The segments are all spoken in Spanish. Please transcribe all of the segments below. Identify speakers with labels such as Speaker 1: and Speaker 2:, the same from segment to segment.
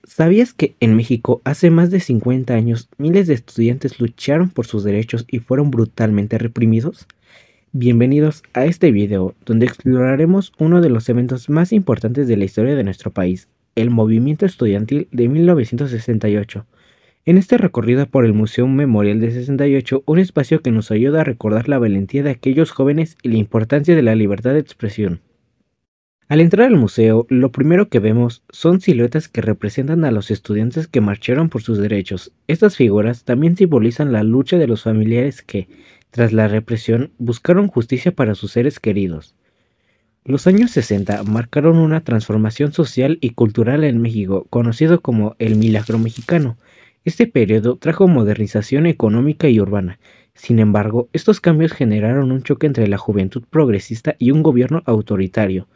Speaker 1: ¿Sabías que en México hace más de 50 años miles de estudiantes lucharon por sus derechos y fueron brutalmente reprimidos? Bienvenidos a este video donde exploraremos uno de los eventos más importantes de la historia de nuestro país, el movimiento estudiantil de 1968. En este recorrido por el Museo Memorial de 68, un espacio que nos ayuda a recordar la valentía de aquellos jóvenes y la importancia de la libertad de expresión. Al entrar al museo, lo primero que vemos son siluetas que representan a los estudiantes que marcharon por sus derechos. Estas figuras también simbolizan la lucha de los familiares que, tras la represión, buscaron justicia para sus seres queridos. Los años 60 marcaron una transformación social y cultural en México, conocido como el Milagro Mexicano. Este periodo trajo modernización económica y urbana. Sin embargo, estos cambios generaron un choque entre la juventud progresista y un gobierno autoritario.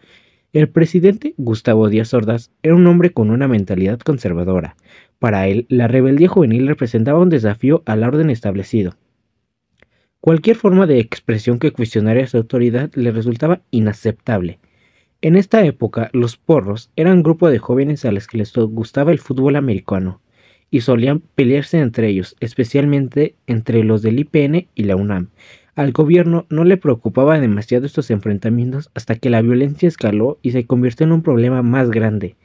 Speaker 1: El presidente Gustavo Díaz Ordaz era un hombre con una mentalidad conservadora. Para él, la rebeldía juvenil representaba un desafío al orden establecido. Cualquier forma de expresión que cuestionara esa autoridad le resultaba inaceptable. En esta época, los porros eran un grupo de jóvenes a los que les gustaba el fútbol americano y solían pelearse entre ellos, especialmente entre los del IPN y la UNAM. Al gobierno no le preocupaba demasiado estos enfrentamientos hasta que la violencia escaló y se convirtió en un problema más grande.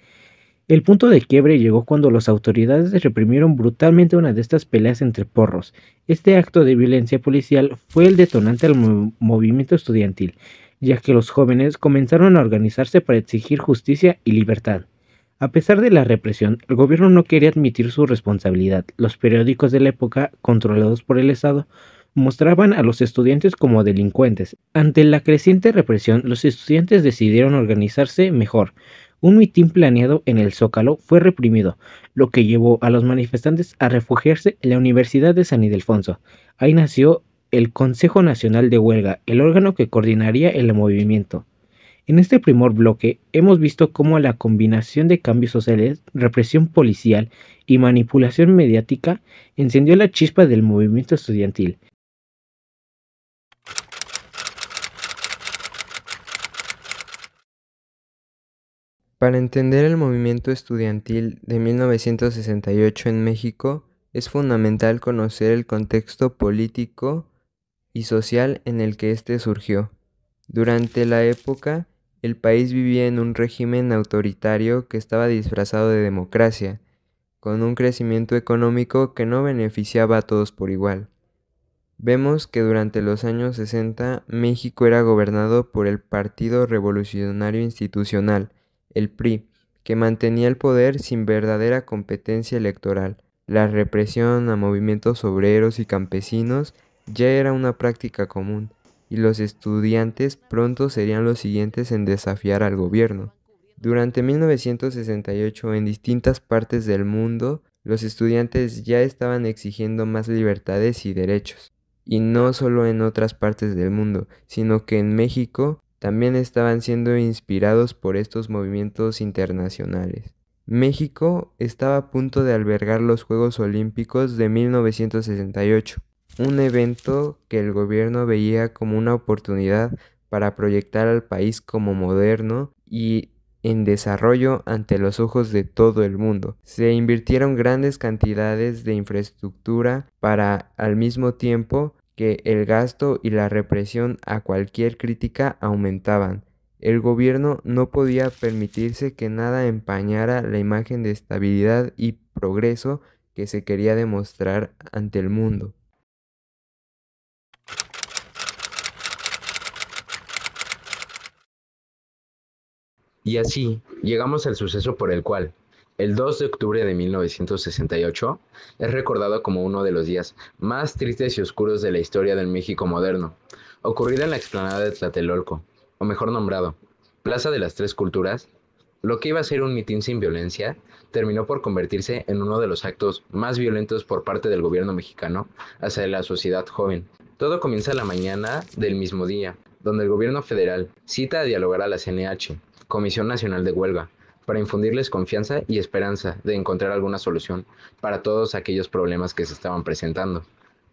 Speaker 1: El punto de quiebre llegó cuando las autoridades reprimieron brutalmente una de estas peleas entre porros. Este acto de violencia policial fue el detonante del movimiento estudiantil, ya que los jóvenes comenzaron a organizarse para exigir justicia y libertad. A pesar de la represión, el gobierno no quería admitir su responsabilidad. Los periódicos de la época, controlados por el Estado, mostraban a los estudiantes como delincuentes. Ante la creciente represión, los estudiantes decidieron organizarse mejor. Un mitin planeado en el Zócalo fue reprimido, lo que llevó a los manifestantes a refugiarse en la Universidad de San Ildefonso. Ahí nació el Consejo Nacional de Huelga, el órgano que coordinaría el movimiento. En este primer bloque hemos visto cómo la combinación de cambios sociales, represión policial y manipulación mediática encendió la chispa del movimiento estudiantil.
Speaker 2: Para entender el movimiento estudiantil de 1968 en México, es fundamental conocer el contexto político y social en el que éste surgió. Durante la época, el país vivía en un régimen autoritario que estaba disfrazado de democracia, con un crecimiento económico que no beneficiaba a todos por igual. Vemos que durante los años 60 México era gobernado por el Partido Revolucionario Institucional, el PRI, que mantenía el poder sin verdadera competencia electoral. La represión a movimientos obreros y campesinos ya era una práctica común, y los estudiantes pronto serían los siguientes en desafiar al gobierno. Durante 1968, en distintas partes del mundo, los estudiantes ya estaban exigiendo más libertades y derechos. Y no solo en otras partes del mundo, sino que en México también estaban siendo inspirados por estos movimientos internacionales. México estaba a punto de albergar los Juegos Olímpicos de 1968, un evento que el gobierno veía como una oportunidad para proyectar al país como moderno y en desarrollo ante los ojos de todo el mundo. Se invirtieron grandes cantidades de infraestructura para, al mismo tiempo que el gasto y la represión a cualquier crítica aumentaban. El gobierno no podía permitirse que nada empañara la imagen de estabilidad y progreso que se quería demostrar ante el mundo.
Speaker 3: Y así llegamos al suceso por el cual, el 2 de octubre de 1968, es recordado como uno de los días más tristes y oscuros de la historia del México moderno, ocurrido en la explanada de Tlatelolco, o mejor nombrado, Plaza de las Tres Culturas. Lo que iba a ser un mitin sin violencia terminó por convertirse en uno de los actos más violentos por parte del gobierno mexicano hacia la sociedad joven. Todo comienza la mañana del mismo día, donde el gobierno federal cita a dialogar a la CNH, Comisión Nacional de Huelga, para infundirles confianza y esperanza de encontrar alguna solución para todos aquellos problemas que se estaban presentando.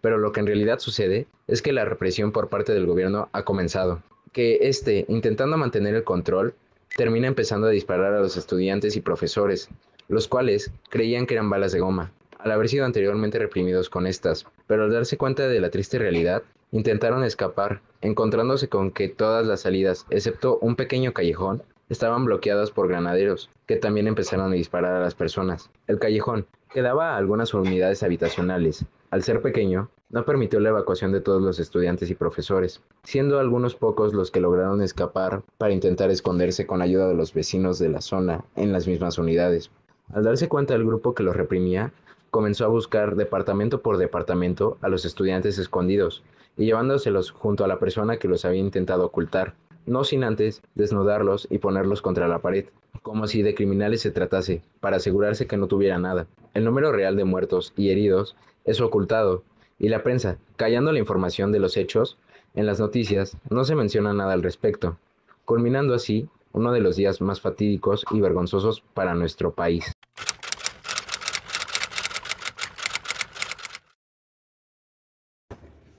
Speaker 3: Pero lo que en realidad sucede es que la represión por parte del gobierno ha comenzado, que intentando mantener el control, termina empezando a disparar a los estudiantes y profesores, los cuales creían que eran balas de goma, al haber sido anteriormente reprimidos con estas, pero al darse cuenta de la triste realidad, intentaron escapar, encontrándose con que todas las salidas, excepto un pequeño callejón, estaban bloqueadas por granaderos, que también empezaron a disparar a las personas. El callejón, que daba a algunas unidades habitacionales, al ser pequeño, no permitió la evacuación de todos los estudiantes y profesores, siendo algunos pocos los que lograron escapar para intentar esconderse con ayuda de los vecinos de la zona en las mismas unidades. Al darse cuenta el grupo que los reprimía, comenzó a buscar departamento por departamento a los estudiantes escondidos y llevándoselos junto a la persona que los había intentado ocultar, no sin antes desnudarlos y ponerlos contra la pared, como si de criminales se tratase, para asegurarse que no tuviera nada. El número real de muertos y heridos es ocultado, y la prensa, callando la información de los hechos, en las noticias no se menciona nada al respecto, culminando así uno de los días más fatídicos y vergonzosos para nuestro país.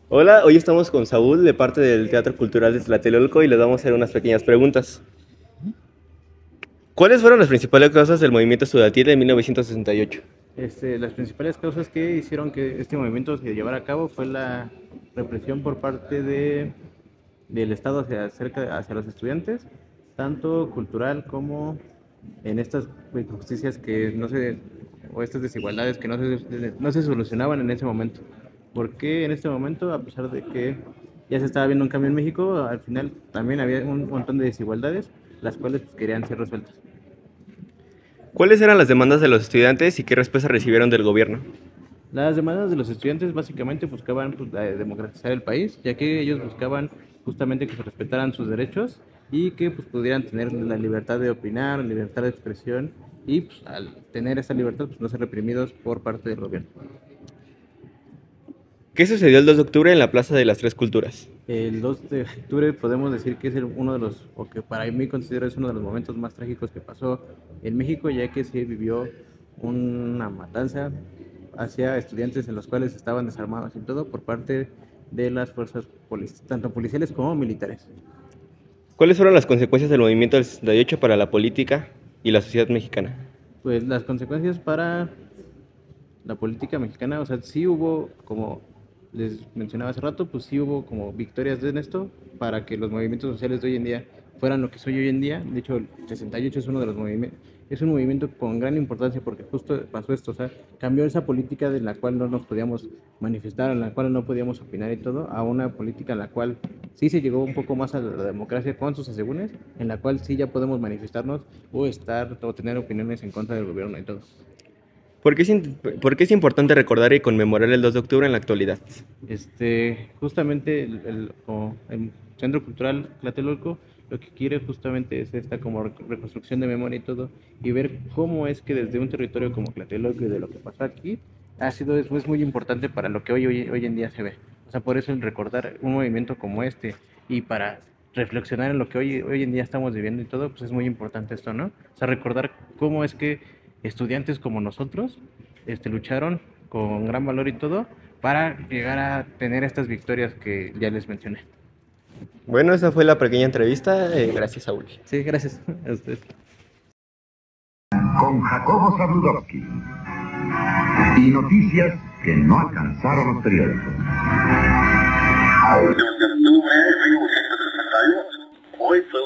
Speaker 4: Hola, hoy estamos con Saúl de parte del Teatro Cultural de Tlatelolco y les vamos a hacer unas pequeñas preguntas. ¿Cuáles fueron las principales causas del movimiento estudiantil de 1968?
Speaker 5: Las principales causas que hicieron que este movimiento se llevara a cabo fue la represión por parte del Estado hacia los estudiantes, tanto cultural como en estas injusticias o estas desigualdades que no se solucionaban en ese momento. Porque en este momento, a pesar de que ya se estaba viendo un cambio en México, al final también había un montón de desigualdades, las cuales querían ser resueltas.
Speaker 4: ¿Cuáles eran las demandas de los estudiantes y qué respuesta recibieron del gobierno?
Speaker 5: Las demandas de los estudiantes básicamente buscaban democratizar el país, ya que ellos buscaban justamente que se respetaran sus derechos y que pudieran tener la libertad de opinar, libertad de expresión y al tener esa libertad no ser reprimidos por parte del gobierno.
Speaker 4: ¿Qué sucedió el 2 de octubre en la Plaza de las Tres Culturas?
Speaker 5: El 2 de octubre podemos decir que es uno de los, o que para mí considero es uno de los momentos más trágicos que pasó en México, ya que se vivió una matanza hacia estudiantes en los cuales estaban desarmados y todo por parte de las fuerzas tanto policiales como militares.
Speaker 4: ¿Cuáles fueron las consecuencias del movimiento del 68 para la política y la sociedad mexicana?
Speaker 5: Pues las consecuencias para la política mexicana, o sea, sí hubo, como les mencionaba hace rato, pues sí hubo como victorias en esto para que los movimientos sociales de hoy en día fueran lo que soy hoy en día. De hecho, el 68 es uno de los movimientos, es un movimiento con gran importancia porque justo pasó esto, o sea, cambió esa política de la cual no nos podíamos manifestar, en la cual no podíamos opinar y todo, a una política en la cual sí se llegó un poco más a la democracia con sus asegúnes, en la cual sí ya podemos manifestarnos o tener opiniones en contra del gobierno y todo.
Speaker 4: ¿Por qué es importante recordar y conmemorar el 2 de octubre en la actualidad?
Speaker 5: Justamente el Centro Cultural Tlatelolco lo que quiere justamente es esta como reconstrucción de memoria y todo, y ver cómo es que desde un territorio como Tlatelolco y de lo que pasó aquí, es muy importante para lo que hoy en día se ve. O sea, por eso el recordar un movimiento como este y para reflexionar en lo que hoy en día estamos viviendo y todo, pues es muy importante esto, ¿no? O sea, recordar cómo es que estudiantes como nosotros lucharon con gran valor y todo para llegar a tener estas victorias que ya les mencioné.
Speaker 4: Bueno, esa fue la pequeña entrevista. Gracias, Saúl.
Speaker 5: Sí, gracias a usted.
Speaker 6: Con Jacobo Zabludovsky y noticias que no alcanzaron los periódicos.
Speaker 7: 2 de octubre de 1968, hoy fue